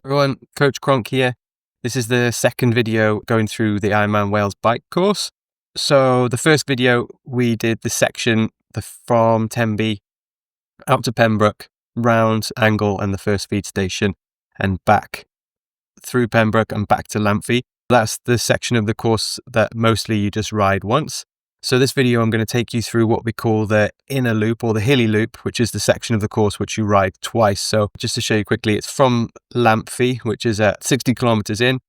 Everyone, Coach Cronk here. This is the second video going through the IRONMAN Wales bike course. So the first video, we did the section from Tenby out to Pembroke, round Angle and the first feed station, and back through Pembroke and back to Lamphy. That's the section of the course that mostly you just ride once. So this video, I'm going to take you through what we call the inner loop or the hilly loop, which is the section of the course which you ride twice. So just to show you quickly, it's from Lamphy, which is at 60 kilometers in.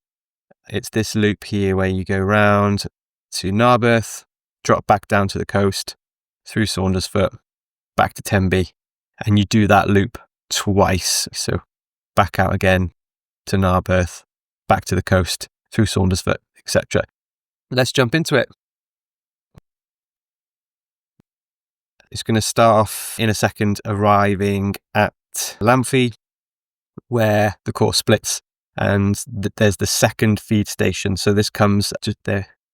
It's this loop here where you go round to Narberth, drop back down to the coast, through Saundersfoot, back to Tenby, and you do that loop twice. So back out again to Narberth, back to the coast, through Saundersfoot, etc. Let's jump into it. It's going to start off in a second arriving at Lamphy, where the course splits, and there's the second feed station. So this comes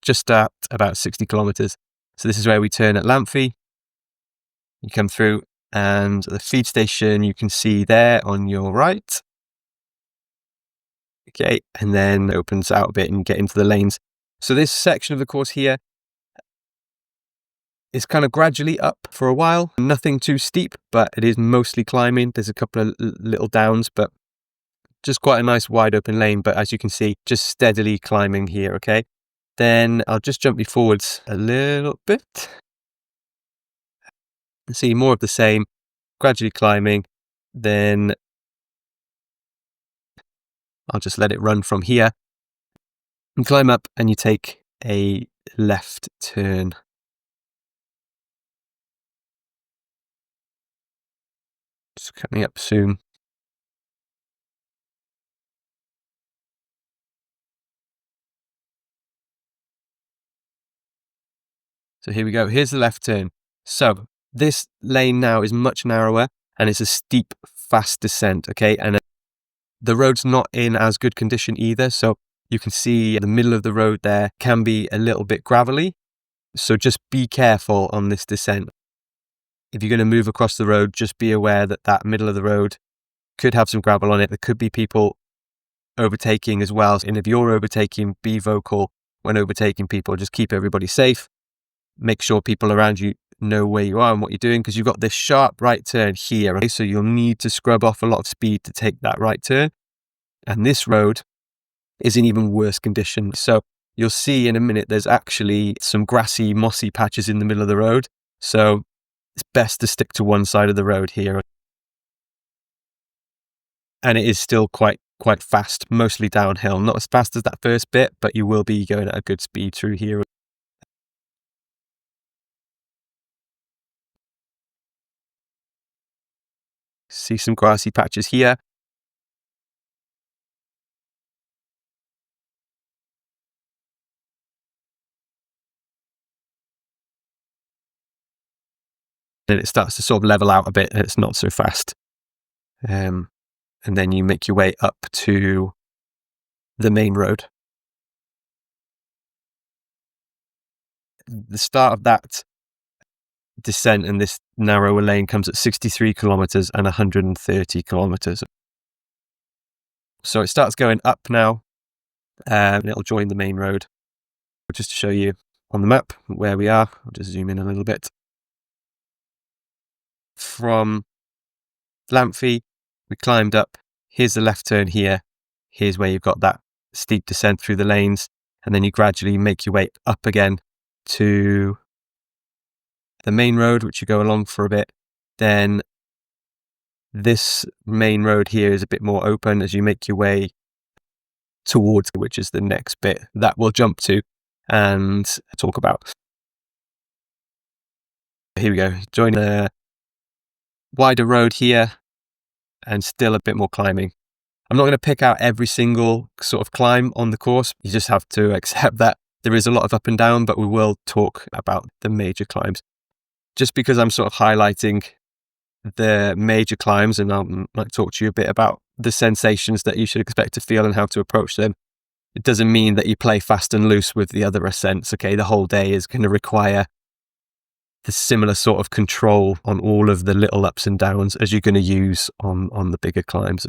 just at about 60 kilometers. So this is where we turn at Lamphy. You come through, and the feed station you can see there on your right. Okay, and then it opens out a bit and you get into the lanes. So this section of the course here is kind of gradually up for a while. Nothing too steep, but it is mostly climbing. There's a couple of little downs, but just quite a nice wide open lane. But as you can see, just steadily climbing here, okay? Then I'll just jump you forwards a little bit. See more of the same, gradually climbing. Then I'll just let it run from here. And climb up and you take a left turn. It's coming up soon. So here we go. Here's the left turn. So this lane now is much narrower and it's a steep, fast descent. Okay. And the road's not in as good condition either. So you can see the middle of the road there can be a little bit gravelly. So just be careful on this descent. If you're going to move across the road, just be aware that that middle of the road could have some gravel on it. There could be people overtaking as well. And if you're overtaking, be vocal when overtaking people. Just keep everybody safe. Make sure people around you know where you are and what you're doing, because you've got this sharp right turn here. Okay? So you'll need to scrub off a lot of speed to take that right turn. And this road is in even worse condition. So you'll see in a minute, there's actually some grassy, mossy patches in the middle of the road. So it's best to stick to one side of the road here. And it is still quite fast, mostly downhill. Not as fast as that first bit, but you will be going at a good speed through here. See some grassy patches here. And it starts to sort of level out a bit and it's not so fast. And then you make your way up to the main road. The start of that descent in this narrower lane comes at 63 kilometers and 130 kilometers. So it starts going up now, and it'll join the main road. Just to show you on the map where we are, I'll just zoom in a little bit. From Lamphy, we climbed up. Here's the left turn here. Here's where you've got that steep descent through the lanes, and then you gradually make your way up again to the main road, which you go along for a bit. Then this main road here is a bit more open as you make your way towards, which is the next bit that we'll jump to and talk about. Here we go. Join the wider road here and still a bit more climbing. I'm not going to pick out every single sort of climb on the course. You just have to accept that there is a lot of up and down, but we will talk about the major climbs. Just because I'm sort of highlighting the major climbs, and I might talk to you a bit about the sensations that you should expect to feel and how to approach them. It doesn't mean that you play fast and loose with the other ascents. Okay, the whole day is going to require the similar sort of control on all of the little ups and downs as you're going to use on the bigger climbs.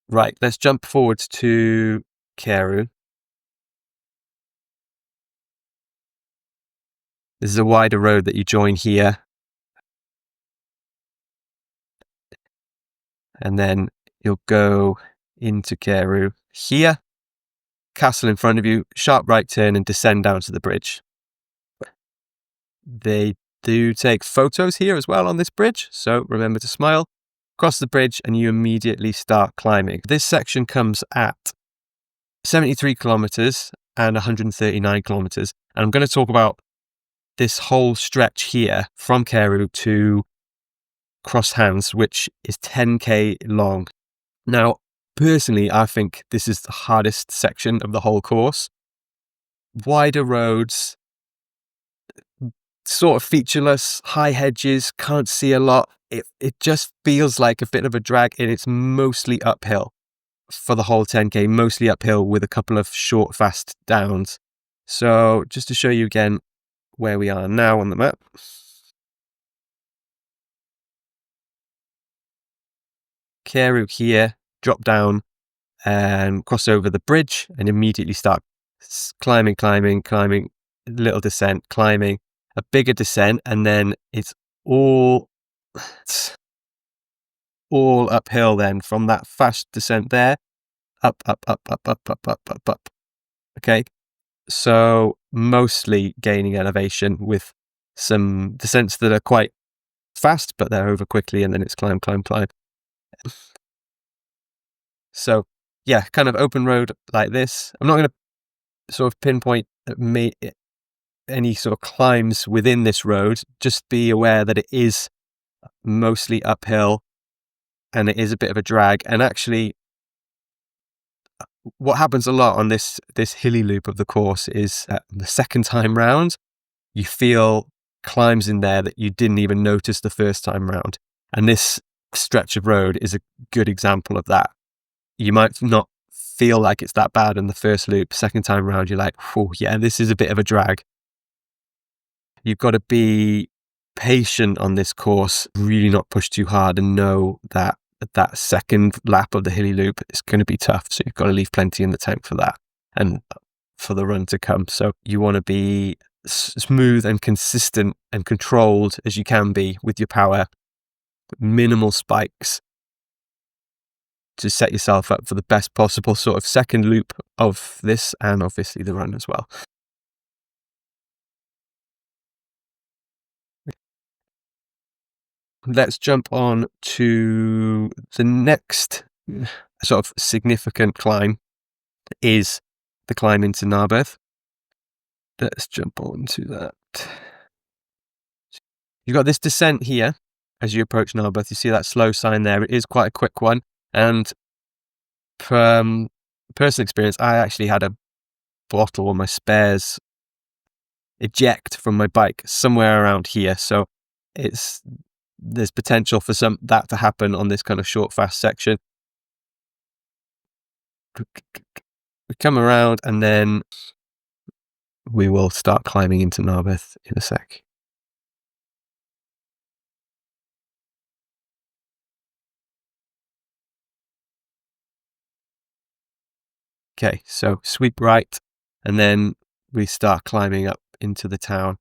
Right, let's jump forward to Carew. This is a wider road that you join here. And then you'll go into Carew here, castle in front of you, sharp right turn and descend down to the bridge. They do take photos here as well on this bridge, so remember to smile. Cross the bridge and you immediately start climbing. This section comes at 73 kilometers and 139 kilometers. And I'm going to talk about this whole stretch here from Carew to Cross Hands, which is 10k long. Now, personally, I think this is the hardest section of the whole course. Wider roads, sort of featureless, high hedges, can't see a lot. It just feels like a bit of a drag, and it's mostly uphill for the whole 10k, mostly uphill with a couple of short, fast downs. So just to show you again where we are now on the map. Carew here, drop down and cross over the bridge and immediately start climbing, little descent, climbing, a bigger descent, and then it's all uphill then from that fast descent there, up. Okay, so mostly gaining elevation with some descents that are quite fast, but they're over quickly, and then it's climb. So yeah, kind of open road like this. I'm not going to sort of pinpoint any sort of climbs within this road. Just be aware that it is mostly uphill and it is a bit of a drag. And actually, what happens a lot on this hilly loop of the course is the second time round, you feel climbs in there that you didn't even notice the first time round. And this stretch of road is a good example of that. You might not feel like it's that bad in the first loop. Second time round, you're like, oh yeah, this is a bit of a drag. You've got to be patient on this course, really not push too hard, and know that that second lap of the hilly loop is going to be tough. So you've got to leave plenty in the tank for that and for the run to come. So you want to be smooth and consistent and controlled as you can be with your power, minimal spikes, to set yourself up for the best possible sort of second loop of this, and obviously the run as well. Let's jump on to the next sort of significant climb, is the climb into Narberth. Let's jump on to that. You've got this descent here as you approach Narberth. You see that slow sign there. It is quite a quick one. And from personal experience, I actually had a bottle on my spares eject from my bike somewhere around here. So there's potential for that to happen on this kind of short, fast section. We come around and then we will start climbing into Narberth in a sec. Okay, so sweep right, and then we start climbing up into the town.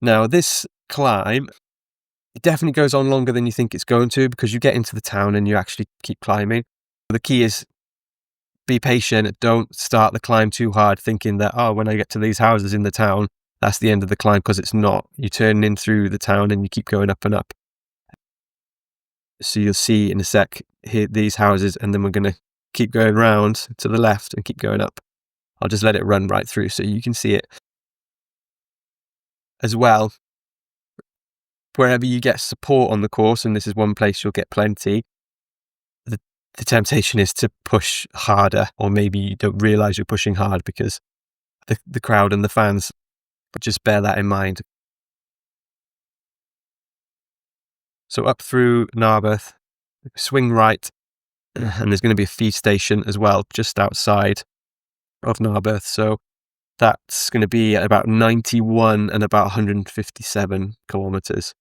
Now, this climb, it definitely goes on longer than you think it's going to, because you get into the town and you actually keep climbing. The key is be patient. Don't start the climb too hard thinking that, oh, when I get to these houses in the town, that's the end of the climb, because it's not. You turn in through the town and you keep going up and up. So you'll see in a sec here these houses, and then we're going to keep going round to the left and keep going up. I'll just let it run right through so you can see it as well. Wherever you get support on the course, and this is one place you'll get plenty, the temptation is to push harder, or maybe you don't realize you're pushing hard because the crowd and the fans. Just bear that in mind. So up through Narberth, swing right, and there's going to be a feed station as well just outside of Narberth. So that's going to be at about 91 and about 157 kilometers.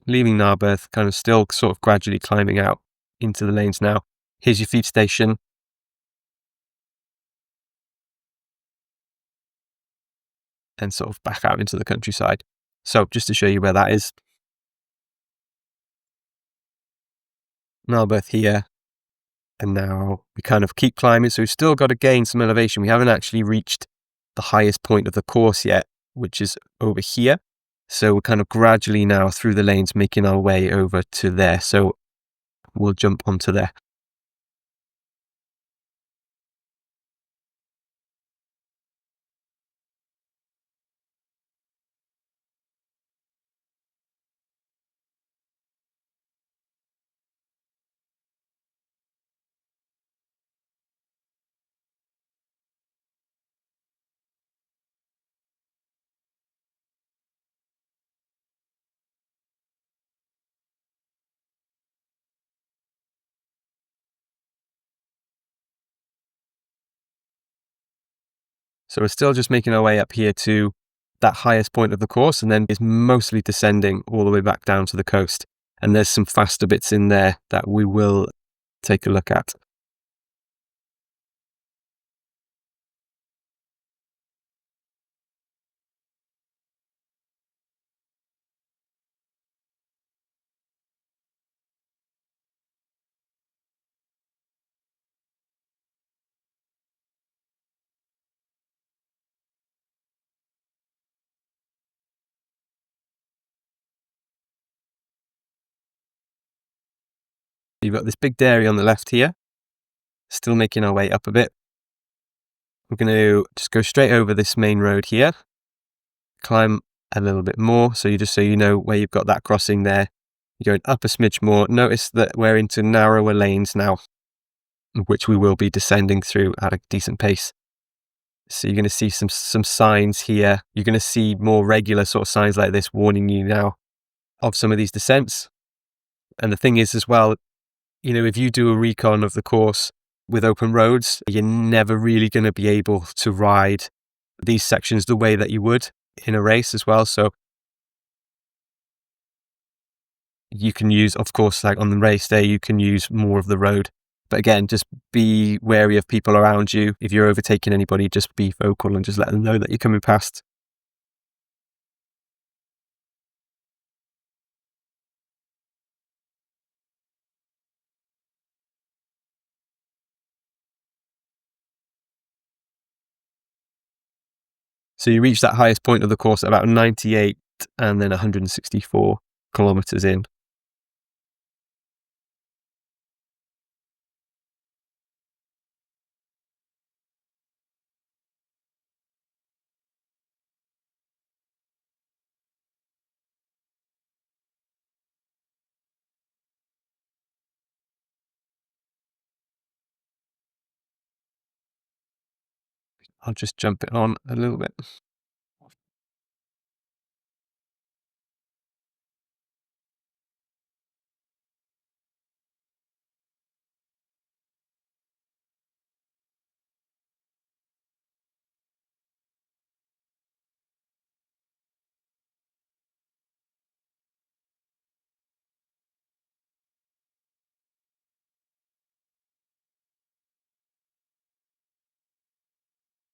leaving Narberth, kind of still sort of gradually climbing out into the lanes now. Here's your feed station. And sort of back out into the countryside. So just to show you where that is. Narberth here. And now we kind of keep climbing. So we've still got to gain some elevation. We haven't actually reached the highest point of the course yet, which is over here. So we're kind of gradually now through the lanes making our way over to there. So we'll jump onto there. So we're still just making our way up here to that highest point of the course, and then it's mostly descending all the way back down to the coast. And there's some faster bits in there that we will take a look at. You've got this big dairy on the left here, still making our way up a bit. We're going to just go straight over this main road here, climb a little bit more. So you know where you've got that crossing there. You're going up a smidge more. Notice that we're into narrower lanes now, which we will be descending through at a decent pace. So you're going to see some signs here. You're going to see more regular sort of signs like this warning you now of some of these descents. And the thing is as well, you know, if you do a recon of the course with open roads, you're never really going to be able to ride these sections the way that you would in a race as well. So you can use, of course, like on the race day, you can use more of the road. But again, just be wary of people around you. If you're overtaking anybody, just be vocal and just let them know that you're coming past. So you reach that highest point of the course at about 98 and then 164 kilometers in. I'll just jump it on a little bit.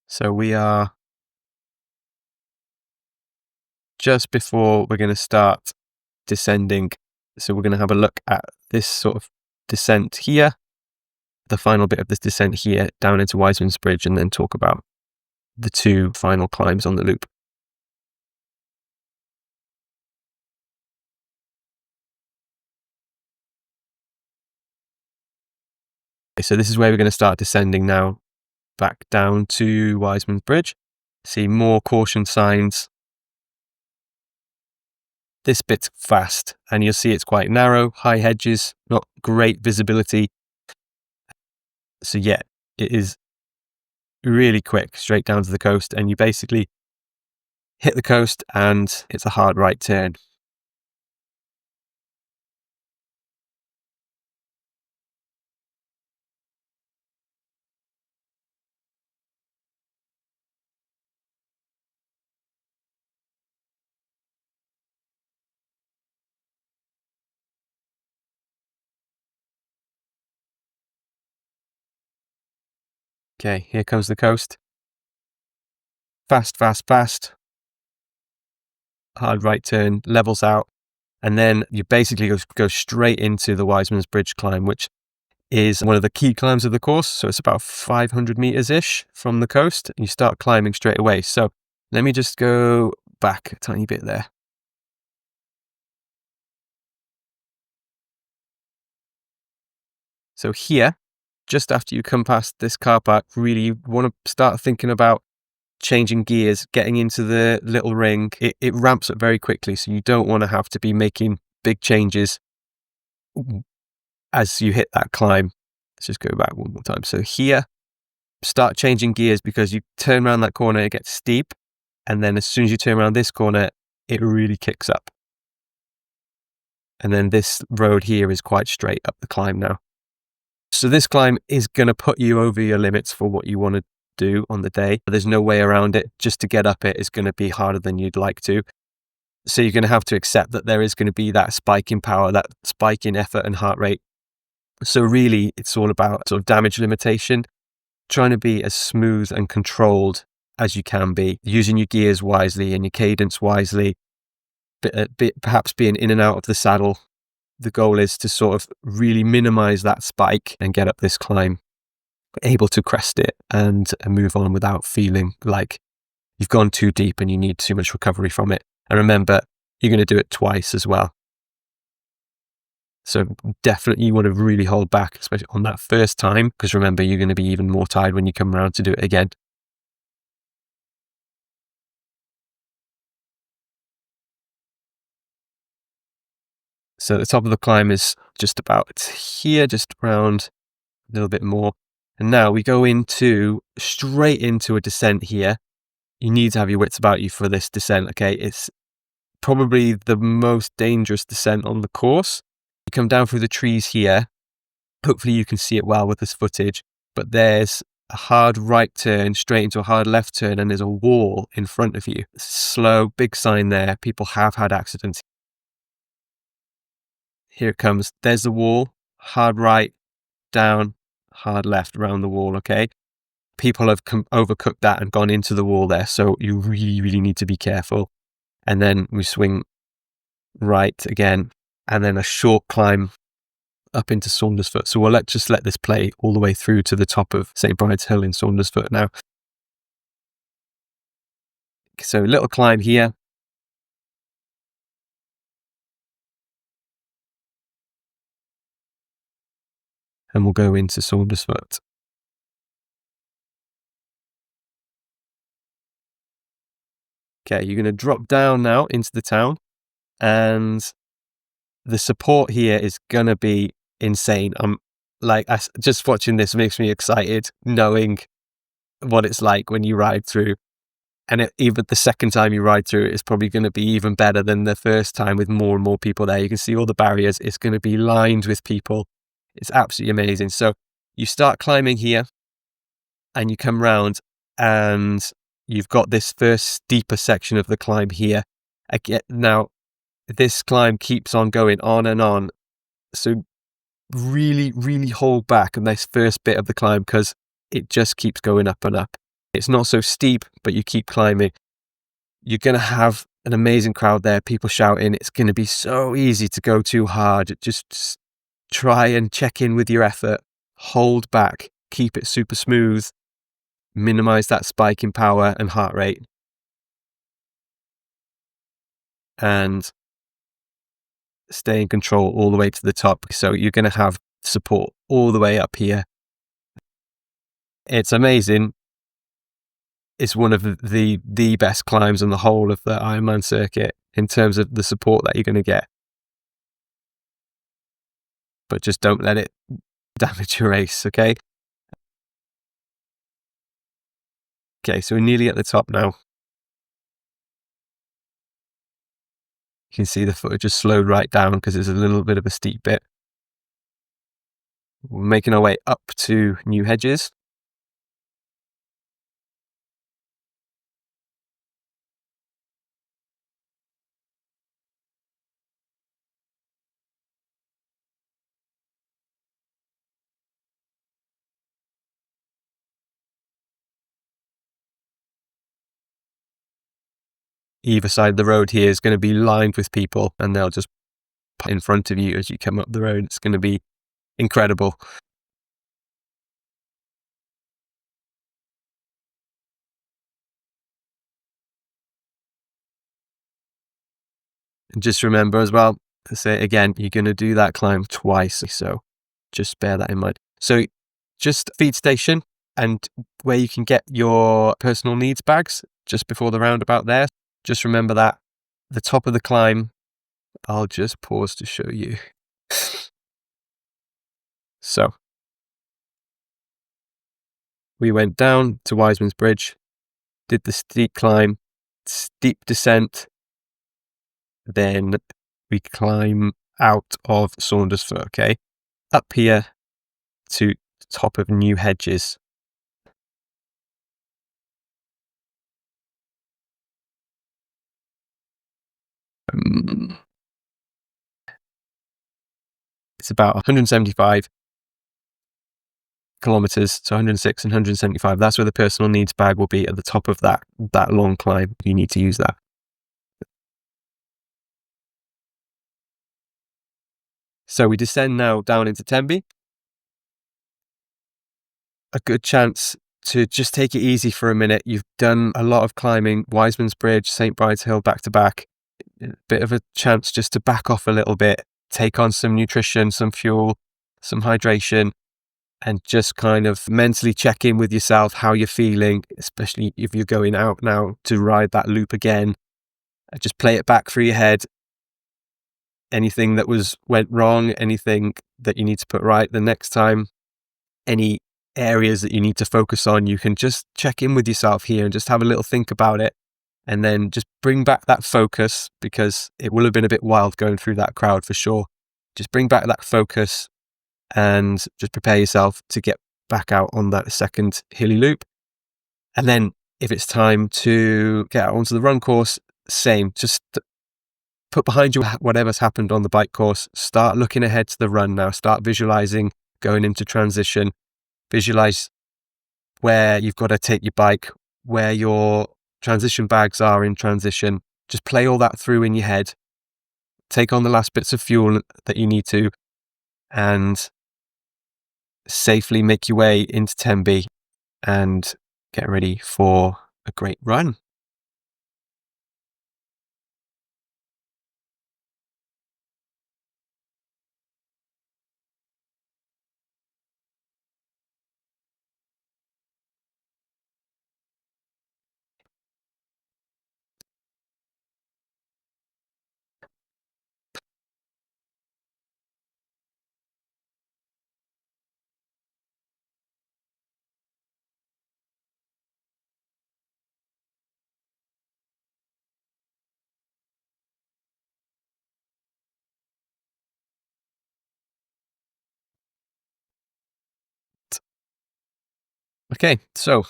So we are just before we're going to start descending. So we're going to have a look at this sort of descent here, the final bit of this descent here down into Wiseman's Bridge, and then talk about the two final climbs on the loop. Okay, so this is where we're going to start descending now, back down to Wiseman's Bridge. See more caution signs. This bit's fast, and you'll see it's quite narrow, high hedges, not great visibility. So yeah, it is really quick, straight down to the coast, and you basically hit the coast and it's a hard right turn. Okay, here comes the coast. Fast, fast, fast. Hard right turn, levels out. And then you basically go straight into the Wiseman's Bridge climb, which is one of the key climbs of the course. So it's about 500 meters-ish from the coast. You start climbing straight away. So let me just go back a tiny bit there. So here, just after you come past this car park, really you want to start thinking about changing gears, getting into the little ring. It ramps up very quickly, so you don't want to have to be making big changes as you hit that climb. Let's just go back one more time. So here, start changing gears because you turn around that corner, it gets steep. And then as soon as you turn around this corner, it really kicks up. And then this road here is quite straight up the climb now. So this climb is going to put you over your limits for what you want to do on the day. There's no way around it. Just to get up it is going to be harder than you'd like to. So you're going to have to accept that there is going to be that spike in power, that spike in effort and heart rate. So really, it's all about sort of damage limitation, trying to be as smooth and controlled as you can be, using your gears wisely and your cadence wisely, perhaps being in and out of the saddle. The goal is to sort of really minimize that spike and get up this climb, able to crest it and move on without feeling like you've gone too deep and you need too much recovery from it. And remember, you're going to do it twice as well. So definitely you want to really hold back, especially on that first time, because remember, you're going to be even more tired when you come around to do it again. So the top of the climb is just about here, just around a little bit more. And now we go straight into a descent here. You need to have your wits about you for this descent, okay? It's probably the most dangerous descent on the course. You come down through the trees here. Hopefully you can see it well with this footage, but there's a hard right turn straight into a hard left turn and there's a wall in front of you. Slow, big sign there. People have had accidents. Here it comes. There's the wall. Hard right, down, hard left around the wall, okay? People have overcooked that and gone into the wall there, so you really, really need to be careful. And then we swing right again, and then a short climb up into Saundersfoot. So we'll just let this play all the way through to the top of St. Bride's Hill in Saundersfoot now. So little climb here. And we'll go into Saundersfoot. Okay, you're going to drop down now into the town, and the support here is going to be insane. Just watching this makes me excited, knowing what it's like when you ride through. And even the second time you ride through it is probably going to be even better than the first time with more and more people there. You can see all the barriers. It's going to be lined with people. It's absolutely amazing. So you start climbing here and you come round and you've got this first steeper section of the climb here. Again, now, this climb keeps on going on and on. So really, really hold back on this first bit of the climb because it just keeps going up and up. It's not so steep, but you keep climbing. You're going to have an amazing crowd there, people shouting. It's going to be so easy to go too hard. Just try and check in with your effort. Hold back. Keep it super smooth. Minimize that spike in power and heart rate. And stay in control all the way to the top. So you're going to have support all the way up here. It's amazing. It's one of the best climbs on the whole of the Ironman circuit in terms of the support that you're going to get. But just don't let it damage your race, okay? Okay, so we're nearly at the top now. You can see the footage just slowed right down because it's a little bit of a steep bit. We're making our way up to New Hedges. either side of the road here is going to be lined with people, and they'll just put in front of you as you come up the road. It's going to be incredible. And just remember as well, to say again, you're going to do that climb twice, so just bear that in mind. So just feed station and where you can get your personal needs bags just before the roundabout there. Just remember that the top of the climb, I'll just pause to show you. So we went down to Wiseman's Bridge, did the steep climb, steep descent, then we climb out of Saundersfoot, okay, up here to the top of New Hedges. It's about 175 kilometers, so 106 and 175. That's where the personal needs bag will be, at the top of that long climb. You need to use that. So we descend now down into Tenby. A good chance to just take it easy for a minute. You've done a lot of climbing, Wiseman's Bridge, St. Bride's Hill, back to back. A bit of a chance just to back off a little bit, take on some nutrition, some fuel, some hydration, and just kind of mentally check in with yourself, how you're feeling, especially if you're going out now to ride that loop again. Just play it back through your head. Anything that went wrong, anything that you need to put right the next time, any areas that you need to focus on, you can just check in with yourself here and just have a little think about it, and then just bring back that focus, because it will have been a bit wild going through that crowd for sure. Just bring back that focus and just prepare yourself to get back out on that second hilly loop. And then if it's time to get out onto the run course, same, just put behind you whatever's happened on the bike course, start looking ahead to the run now, start visualizing going into transition, visualize where you've got to take your bike, where your transition bags are in transition. Just play all that through in your head, take on the last bits of fuel that you need to, and safely make your way into Tenby and get ready for a great run. Okay, so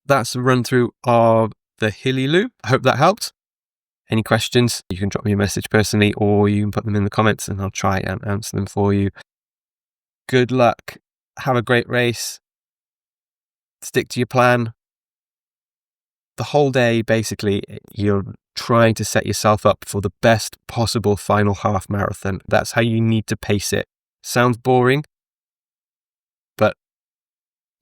that's a run through of the hilly loop. I hope that helped. Any questions, you can drop me a message personally, or you can put them in the comments and I'll try and answer them for you. Good luck. Have a great race. Stick to your plan. The whole day, basically, you're trying to set yourself up for the best possible final half marathon. That's how you need to pace it. Sounds boring, but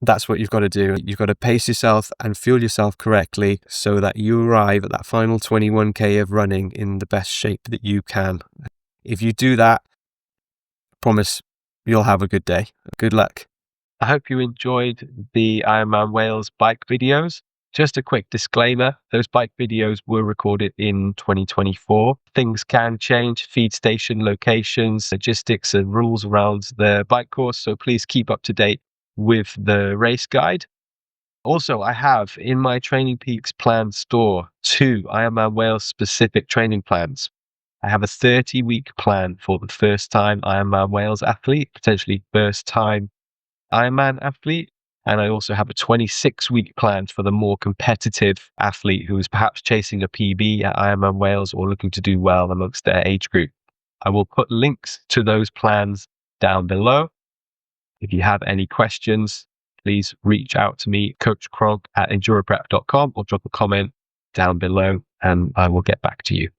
that's what you've got to do. You've got to pace yourself and fuel yourself correctly so that you arrive at that final 21k of running in the best shape that you can. If you do that, I promise you'll have a good day. Good luck. I hope you enjoyed the IRONMAN Wales bike videos. Just a quick disclaimer, those bike videos were recorded in 2024. Things can change, feed station locations, logistics and rules around the bike course, so please keep up to date with the race guide. Also, I have in my Training Peaks plan store 2 IRONMAN Wales specific training plans. I have a 30-week plan for the first time IRONMAN Wales athlete, potentially first time Ironman athlete. And I also have a 26-week plan for the more competitive athlete who is perhaps chasing a PB at IRONMAN Wales or looking to do well amongst their age group. I will put links to those plans down below. If you have any questions, please reach out to me, Coach Krog at Enduraprep.com, or drop a comment down below. and I will get back to you.